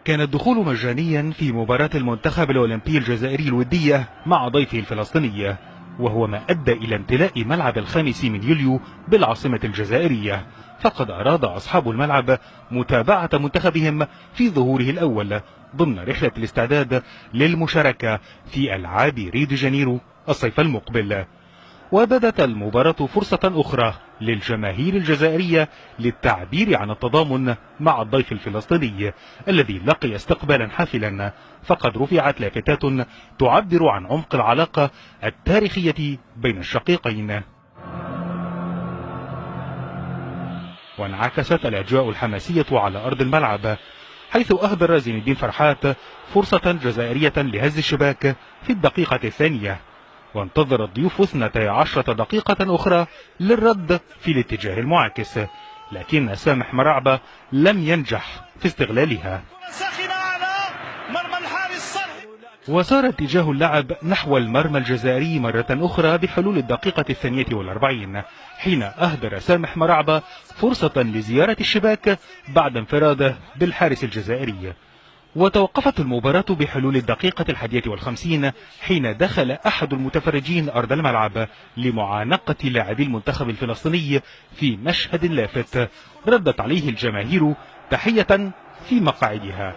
كان الدخول مجانيا في مباراة المنتخب الأولمبي الجزائري الودية مع ضيفه الفلسطيني، وهو ما أدى إلى امتلاء ملعب 5 من يوليو بالعاصمة الجزائرية. فقد أراد أصحاب الملعب متابعة منتخبهم في ظهوره الأول ضمن رحلة الاستعداد للمشاركة في ألعاب ريو دي جانيرو الصيف المقبل. وبدت المباراة فرصة أخرى للجماهير الجزائرية للتعبير عن التضامن مع الضيف الفلسطيني الذي لقي استقبالا حافلا، فقد رفعت لافتات تعبر عن عمق العلاقة التاريخية بين الشقيقين. وانعكست الأجواء الحماسية على أرض الملعب، حيث أهدر زين الدين فرحات فرصة جزائرية لهز الشباك في الدقيقة الثانية، وانتظر الضيوف 12 دقيقة أخرى للرد في الاتجاه المعاكس، لكن سامح مرعبة لم ينجح في استغلالها، وسار اتجاه اللعب نحو المرمى الجزائري مرة أخرى بحلول الدقيقة 42 حين أهدر سامح مرعبة فرصة لزيارة الشباك بعد انفراده بالحارس الجزائري. وتوقفت المباراة بحلول الدقيقة 51 حين دخل أحد المتفرجين أرض الملعب لمعانقة لاعبي المنتخب الفلسطيني في مشهد لافت ردت عليه الجماهير تحية في مقاعدها.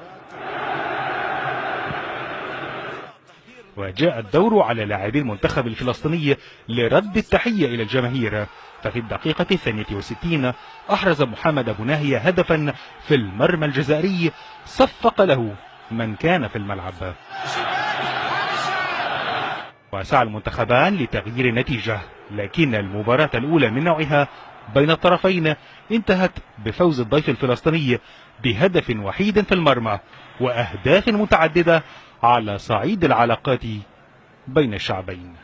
وجاء الدور على لاعبي المنتخب الفلسطيني لرد التحية إلى الجماهير، ففي الدقيقة 62 أحرز محمد أبو ناهية هدفا في المرمى الجزائري صفق له من كان في الملعب. وسعى المنتخبان لتغيير النتيجة، لكن المباراة الأولى من نوعها بين الطرفين انتهت بفوز الضيف الفلسطيني بهدف وحيد في المرمى وأهداف متعددة على صعيد العلاقات بين الشعبين.